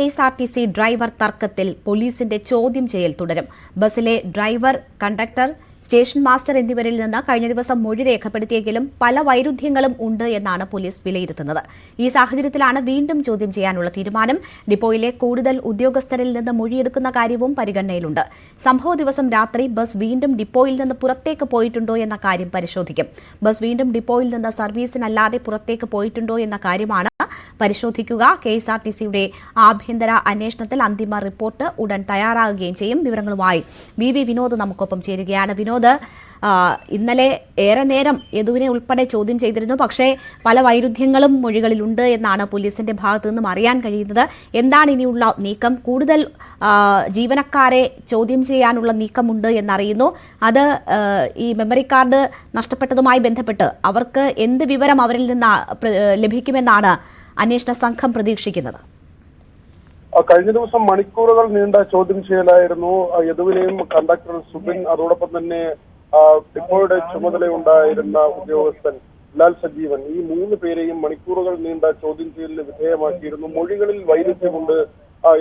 KSRTC driver തർക്കത്തിൽ പോലീസിന്റെ ചോദ്യം ചെയ്യൽ തുടരും. ബസിലെ ഡ്രൈവർ, കണ്ടക്ടർ, സ്റ്റേഷൻ മാസ്റ്റർ എന്നിവരിൽ നിന്ന് കഴിഞ്ഞ ദിവസം മൊഴി രേഖപ്പെടുത്തിയെങ്കിലും പല വൈരുദ്ധ്യങ്ങളും ഉണ്ട് എന്നാണ് പോലീസ് വിലയിരുത്തുന്നത്. ഈ സാഹചര്യത്തിലാണ് വീണ്ടും ചോദ്യം ചെയ്യാനുള്ള തീരുമാനം. ഡിപ്പോയിലെ കൂടുതൽ ഉദ്യോഗസ്ഥരിൽ നിന്ന് മൊഴിയെടുക്കുന്ന കാര്യവും പരിഗണനയിലുണ്ട്. സംഭവ ദിവസം രാത്രി ബസ് വീണ്ടും ഡിപ്പോയിൽ നിന്ന് പുറത്തേക്ക് പോയിട്ടുണ്ടോ എന്ന കാര്യം പരിശോധിക്കും. ബസ് വീണ്ടും ഡിപ്പോയിൽ നിന്ന് സർവീസിനല്ലാതെ പുറത്തേക്ക് പോയിട്ടുണ്ടോ എന്ന കാര്യമാണ് പരിശോധിക്കുക. കെഎസ്ആർടിസിയുടെ ആഭ്യന്തര അന്വേഷണത്തിൽ അന്തിമ റിപ്പോർട്ട് ഉടൻ തയ്യാറാകുകയും ചെയ്യും. വിവരങ്ങളുമായി വി വിനോദ് നമുക്കൊപ്പം ചേരുകയാണ്. വിനോദ്, ഇന്നലെ ഏറെ നേരം യദുവിനെ ഉൾപ്പെടെ ചോദ്യം ചെയ്തിരുന്നു. പക്ഷേ പല വൈരുദ്ധ്യങ്ങളും മൊഴികളിലുണ്ട് എന്നാണ് പോലീസിന്റെ ഭാഗത്തു നിന്നും അറിയാൻ കഴിയുന്നത്. എന്താണ് ഇനിയുള്ള നീക്കം? കൂടുതൽ ജീവനക്കാരെ ചോദ്യം ചെയ്യാനുള്ള നീക്കമുണ്ട് എന്നറിയുന്നു. അത് ഈ മെമ്മറി കാർഡ് നഷ്ടപ്പെട്ടതുമായി ബന്ധപ്പെട്ട് അവർക്ക് എന്ത് വിവരം അവരിൽ നിന്ന് ലഭിക്കുമെന്നാണ് അന്വേഷണ സംഘം പ്രതീക്ഷിക്കുന്നത്? കഴിഞ്ഞ ദിവസം മണിക്കൂറുകൾ നീണ്ട ചോദ്യം ചെയ്യലായിരുന്നു യദുവിനെയും കണ്ടക്ടർ സുബിൻ, അതോടൊപ്പം തന്നെ ഡിപ്പോയുടെ ചുമതലയുണ്ടായിരുന്ന ഉദ്യോഗസ്ഥൻ ലാൽ സജീവൻ, ഈ 3 പേരെയും മണിക്കൂറുകൾ നീണ്ട ചോദ്യം ചെയ്യലിന് വിധേയമാക്കിയിരുന്നു. മൊഴികളിൽ വൈരുദ്ധ്യമുണ്ട്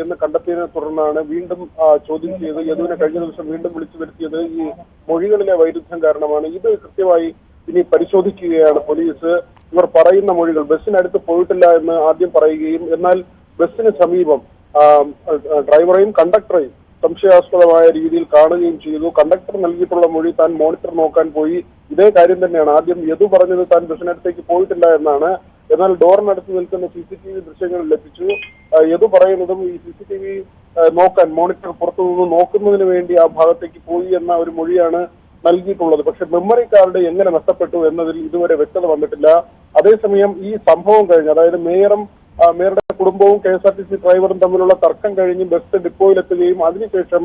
എന്ന് കണ്ടെത്തിയതിനെ തുടർന്നാണ് വീണ്ടും ചോദ്യം ചെയ്ത് യദുവിനെ കഴിഞ്ഞ ദിവസം വീണ്ടും വിളിച്ചു വരുത്തിയത്. ഈ മൊഴികളിലെ വൈരുദ്ധ്യം കാരണമാണ്. ഇത് കൃത്യമായി ഇനി പരിശോധിക്കുകയാണ് പോലീസ്. ഇവർ പറയുന്ന മൊഴികൾ ബസ്സിനടുത്ത് പോയിട്ടില്ല എന്ന് ആദ്യം പറയുകയും എന്നാൽ ബസ്സിന് സമീപം ഡ്രൈവറെയും കണ്ടക്ടറെയും സംശയാസ്പദമായ രീതിയിൽ കാണുകയും ചെയ്തു. കണ്ടക്ടർ നൽകിയിട്ടുള്ള മൊഴി താൻ മോണിറ്റർ നോക്കാൻ പോയി, ഇതേ കാര്യം തന്നെയാണ്. ആദ്യം യദു പറഞ്ഞത് താൻ ബസ്സിനടുത്തേക്ക് പോയിട്ടില്ല എന്നാണ്. എന്നാൽ ഡോറിനടുത്ത് നിൽക്കുന്ന CCTV ദൃശ്യങ്ങൾ ലഭിച്ചു. യദു പറയുന്നതും ഈ CCTV നോക്കാൻ മോണിറ്റർ പുറത്തുനിന്ന് നോക്കുന്നതിന് വേണ്ടി ആ ഭാഗത്തേക്ക് പോയി എന്ന ഒരു മൊഴിയാണ് നൽകിയിട്ടുള്ളത്. പക്ഷെ മെമ്മറി കാർഡ് എങ്ങനെ നഷ്ടപ്പെട്ടു എന്നതിൽ ഇതുവരെ വ്യക്തത വന്നിട്ടില്ല. അതേസമയം ഈ സംഭവം കഴിഞ്ഞ്, അതായത് മേയറുടെ കുടുംബവും KSRTC ഡ്രൈവറും തമ്മിലുള്ള തർക്കം കഴിഞ്ഞ് ബസ് ഡിപ്പോയിലെത്തുകയും അതിനുശേഷം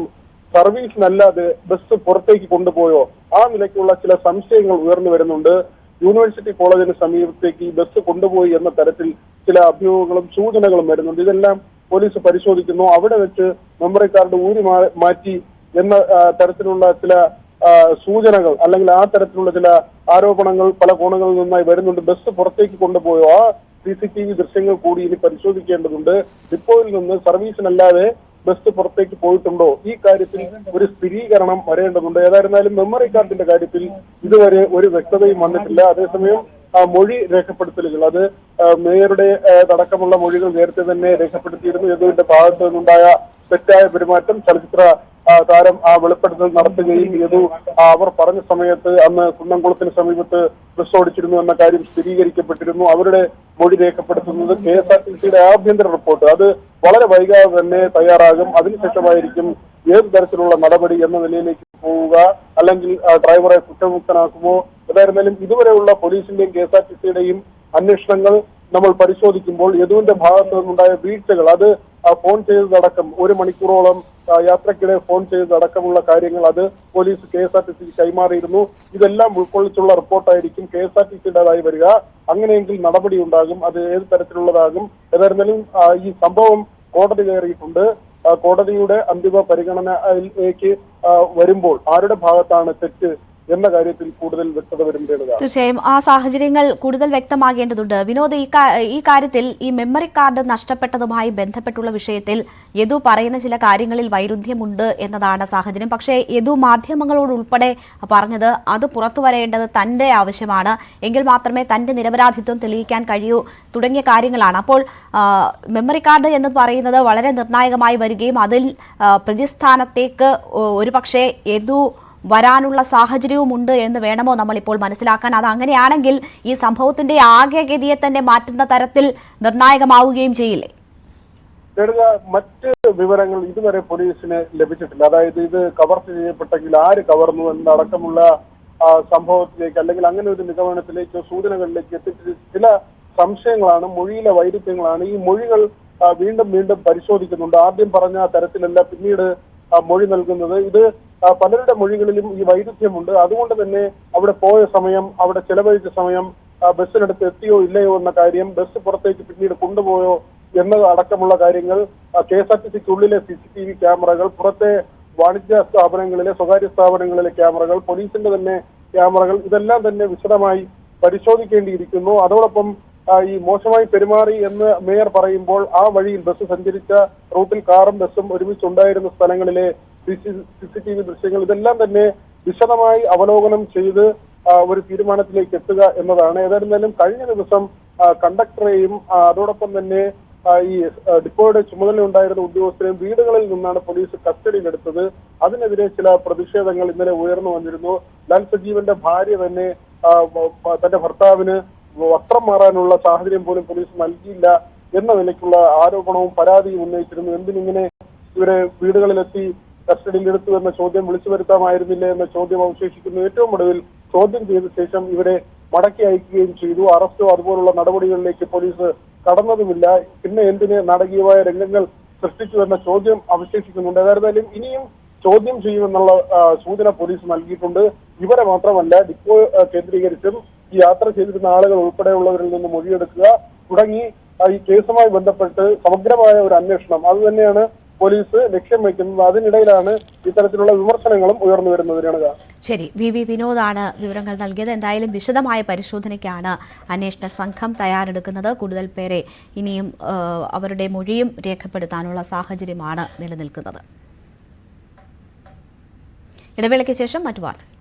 സർവീസിനല്ലാതെ ബസ് പുറത്തേക്ക് കൊണ്ടുപോയോ ആ നിലയ്ക്കുള്ള ചില സംശയങ്ങൾ ഉയർന്നു വരുന്നുണ്ട്. യൂണിവേഴ്സിറ്റി കോളേജിന് സമീപത്തേക്ക് ഈ ബസ് കൊണ്ടുപോയി എന്ന തരത്തിൽ ചില അഭ്യൂഹങ്ങളും സൂചനകളും വരുന്നുണ്ട്. ഇതെല്ലാം പോലീസ് പരിശോധിക്കുന്നു. അവിടെ വെച്ച് മെമ്മറി കാർഡ് ഊരി മാറ്റി എന്ന തരത്തിലുള്ള ചില സൂചനകൾ അല്ലെങ്കിൽ ആ തരത്തിലുള്ള ചില ആരോപണങ്ങൾ പല കോണുകളിൽ നിന്നായി വരുന്നുണ്ട്. ബസ് പുറത്തേക്ക് കൊണ്ടുപോയോ ആ CCTV ദൃശ്യങ്ങൾ കൂടി ഇനി പരിശോധിക്കേണ്ടതുണ്ട്. ഡിപ്പോയിൽ നിന്ന് സർവീസിനല്ലാതെ ബസ് പുറത്തേക്ക് പോയിട്ടുണ്ടോ ഈ കാര്യത്തിൽ ഒരു സ്ഥിരീകരണം വരേണ്ടതുണ്ട്. ഏതായിരുന്നാലും മെമ്മറി കാർഡിന്റെ കാര്യത്തിൽ ഇതുവരെ ഒരു വ്യക്തതയും വന്നിട്ടില്ല. അതേസമയം മൊഴി രേഖപ്പെടുത്തലുകൾ, അത് മേയറുടെ അടക്കമുള്ള മൊഴികൾ നേരത്തെ തന്നെ രേഖപ്പെടുത്തിയിരുന്നു. യദുവിന്റെ ഭാഗത്തു നിന്നുണ്ടായ തെറ്റായ പെരുമാറ്റം ചലച്ചിത്ര താരം വെളിപ്പെടുത്തൽ നടത്തുകയും യദു അവർ പറഞ്ഞ സമയത്ത് അന്ന് കുന്നംകുളത്തിന് സമീപത്ത് ബസ് ഓടിച്ചിരുന്നു എന്ന കാര്യം സ്ഥിരീകരിക്കപ്പെട്ടിരുന്നു. അവരുടെ മൊഴി രേഖപ്പെടുത്തുന്നത് KSRTCയുടെ ആഭ്യന്തര റിപ്പോർട്ട് അത് വളരെ വൈകാതെ തന്നെ തയ്യാറാകും. അതിനുശേഷമായിരിക്കും ഏത് തരത്തിലുള്ള നടപടി എന്ന നിലയിലേക്ക് പോവുക, അല്ലെങ്കിൽ ഡ്രൈവറെ കുറ്റമുക്തനാക്കുമോ. ഏതായിരുന്നാലും ഇതുവരെയുള്ള പോലീസിന്റെയും KSRTCയുടെയും അന്വേഷണങ്ങൾ നമ്മൾ പരിശോധിക്കുമ്പോൾ യദുവിന്റെ ഭാഗത്തു നിന്നുണ്ടായ വീഴ്ചകൾ, അത് ഫോൺ ചെയ്തതടക്കം 1 മണിക്കൂറോളം യാത്രക്കിടെ ഫോൺ ചെയ്തതടക്കമുള്ള കാര്യങ്ങൾ അത് പോലീസ് KSRTCക്ക് കൈമാറിയിരുന്നു. ഇതെല്ലാം ഉൾക്കൊള്ളിച്ചുള്ള റിപ്പോർട്ടായിരിക്കും KSRTCയുടേതായി വരിക. അങ്ങനെയെങ്കിൽ നടപടി ഉണ്ടാകും. അത് ഏത് തരത്തിലുള്ളതാകും. ഏതായിരുന്നാലും ഈ സംഭവം കോടതി കയറിയിട്ടുണ്ട്. കോടതിയുടെ അന്തിമ പരിഗണനയിലേക്ക് വരുമ്പോൾ ആരുടെ ഭാഗത്താണ് തെറ്റ് എന്ന കാര്യത്തിൽ കൂടുതൽ വ്യക്തത വരേണ്ടതാണ്. തീർച്ചയായും ആ സാഹചര്യങ്ങൾ കൂടുതൽ വ്യക്തമാകേണ്ടതുണ്ട്. വിനോദ്, ഈ കാര്യത്തിൽ ഈ മെമ്മറി കാർഡ് നഷ്ടപ്പെട്ടതുമായി ബന്ധപ്പെട്ടുള്ള വിഷയത്തിൽ യദു പറയുന്ന ചില കാര്യങ്ങളിൽ വൈരുദ്ധ്യമുണ്ട് എന്നതാണ് സാഹചര്യം. പക്ഷേ യദു മാധ്യമങ്ങളോട് ഉൾപ്പെടെ പറഞ്ഞത് അത് പുറത്തു വരേണ്ടത് തന്റെ ആവശ്യമാണ്, എങ്കിൽ മാത്രമേ തന്റെ നിരപരാധിത്വം തെളിയിക്കാൻ കഴിയൂ തുടങ്ങിയ കാര്യങ്ങളാണ്. അപ്പോൾ മെമ്മറി കാർഡ് എന്ന് പറയുന്നത് വളരെ നിർണായകമായി വരികയും അതിൽ പ്രതിസ്ഥാനത്തേക്ക് ഒരുപക്ഷെ യദു വരാനുള്ള സാഹചര്യവുമുണ്ട് എന്ന് വേണമോ നമ്മളിപ്പോൾ മനസ്സിലാക്കാൻ? അത് അങ്ങനെയാണെങ്കിൽ ഈ സംഭവത്തിന്റെ ആകെ ഗതിയെ തന്നെ മാറ്റുന്ന തരത്തിൽ നിർണായകമാവുകയും ചെയ്യില്ലേ? മറ്റ് വിവരങ്ങൾ ഇതുവരെ പോലീസിന് ലഭിച്ചിട്ടില്ല. അതായത് ഇത് കവർച്ച ചെയ്യപ്പെട്ടെങ്കിൽ ആര് കവർന്നു എന്നടക്കമുള്ള സംഭവത്തിലേക്ക് അല്ലെങ്കിൽ അങ്ങനെ ഒരു നിഗമനത്തിലേക്കോ സൂചനകളിലേക്ക് എത്തിച്ച ചില സംശയങ്ങളാണ്, മൊഴിയിലെ വൈരുദ്ധ്യങ്ങളാണ്. ഈ മൊഴികൾ വീണ്ടും വീണ്ടും പരിശോധിക്കുന്നുണ്ട്. ആദ്യം പറഞ്ഞ തരത്തിലല്ല പിന്നീട് മൊഴി നൽകുന്നത്. ഇത് പലരുടെ മൊഴികളിലും ഈ വൈരുദ്ധ്യമുണ്ട്. അതുകൊണ്ട് തന്നെ അവിടെ പോയ സമയം, അവിടെ ചെലവഴിച്ച സമയം, ബസ്സിനടുത്ത് എത്തിയോ ഇല്ലയോ എന്ന കാര്യം, ബസ് പുറത്തേക്ക് പിന്നീട് കൊണ്ടുപോയോ എന്നത് അടക്കമുള്ള കാര്യങ്ങൾ, KSRTCക്കുള്ളിലെ CCTV ക്യാമറകൾ, പുറത്തെ വാണിജ്യ സ്ഥാപനങ്ങളിലെ സ്വകാര്യ സ്ഥാപനങ്ങളിലെ ക്യാമറകൾ, പോലീസിന്റെ തന്നെ ക്യാമറകൾ, ഇതെല്ലാം തന്നെ വിശദമായി പരിശോധിക്കേണ്ടിയിരിക്കുന്നു. അതോടൊപ്പം ഈ മോശമായി പെരുമാറി എന്ന് മേയർ പറയുമ്പോൾ ആ വഴിയിൽ ബസ് സഞ്ചരിച്ച റൂട്ടിൽ കാറും ബസ്സും ഒരുമിച്ചുണ്ടായിരുന്ന സ്ഥലങ്ങളിലെ CCTV ദൃശ്യങ്ങൾ ഇതെല്ലാം തന്നെ വിശദമായി അവലോകനം ചെയ്ത് ഒരു തീരുമാനത്തിലേക്ക് എത്തുക എന്നതാണ്. ഏതായിരുന്നാലും കഴിഞ്ഞ ദിവസം കണ്ടക്ടറെയും അതോടൊപ്പം തന്നെ ഈ ഡിപ്പോയുടെ ചുമതലയുണ്ടായിരുന്ന ഉദ്യോഗസ്ഥരെയും വീടുകളിൽ നിന്നാണ് പോലീസ് കസ്റ്റഡിയിലെടുത്തത്. അതിനെതിരെ ചില പ്രതിഷേധങ്ങൾ ഇന്നലെ ഉയർന്നു വന്നിരുന്നു. ലാൽ സജീവന്റെ ഭാര്യ തന്നെ തന്റെ ഭർത്താവിന് വസ്ത്രം മാറാനുള്ള സാഹചര്യം പോലും പോലീസ് നൽകിയില്ല എന്ന നിലയ്ക്കുള്ള ആരോപണവും പരാതിയും ഉന്നയിച്ചിരുന്നു. എന്തിനിങ്ങനെ ഇവരെ വീടുകളിലെത്തി കസ്റ്റഡിയിലെടുത്തു എന്ന ചോദ്യം വിളിച്ചു വരുത്താമായിരുന്നില്ല എന്ന ചോദ്യം അവശേഷിക്കുന്നു. ഏറ്റവും ഒടുവിൽ ചോദ്യം ചെയ്ത ശേഷം ഇവരെ മടക്കി അയക്കുകയും ചെയ്തു. അറസ്റ്റോ അതുപോലുള്ള നടപടികളിലേക്ക് പോലീസ് കടന്നതുമില്ല. പിന്നെ എന്തിന് നാടകീയമായ രംഗങ്ങൾ സൃഷ്ടിച്ചു എന്ന ചോദ്യം അവശേഷിക്കുന്നുണ്ട്. ഏതായിരുന്നാലും ഇനിയും ചോദ്യം ചെയ്യുമെന്നുള്ള സൂചന പോലീസ് നൽകിയിട്ടുണ്ട്. ഇവരെ മാത്രമല്ല ഡിപ്പോ കേന്ദ്രീകരിച്ചും ഈ യാത്ര ചെയ്തിരുന്ന ആളുകൾ ഉൾപ്പെടെയുള്ളവരിൽ നിന്ന് മൊഴിയെടുക്കുക തുടങ്ങി ഈ കേസുമായി ബന്ധപ്പെട്ട് സമഗ്രമായ ഒരു അന്വേഷണം അത് തന്നെയാണ് പോലീസ് ലക്ഷ്യം വയ്ക്കുന്നത്. അതിനിടയിലാണ് ഇത്തരത്തിലുള്ള വിമർശനങ്ങളും ഉയർന്നു വരുന്നതിനാണ്. ശരി, VV വിനോദാണ് വിവരങ്ങൾ നൽകിയത്. എന്തായാലും വിശദമായ പരിശോധനയ്ക്കാണ് അന്വേഷണ സംഘം തയ്യാറെടുക്കുന്നത്. കൂടുതൽ പേരെ ഇനിയും അവരുടെ മൊഴിയും രേഖപ്പെടുത്താനുള്ള സാഹചര്യമാണ് നിലനിൽക്കുന്നത്. ഇടവേളയ്ക്ക് ശേഷം മറ്റു വാർത്തകൾ.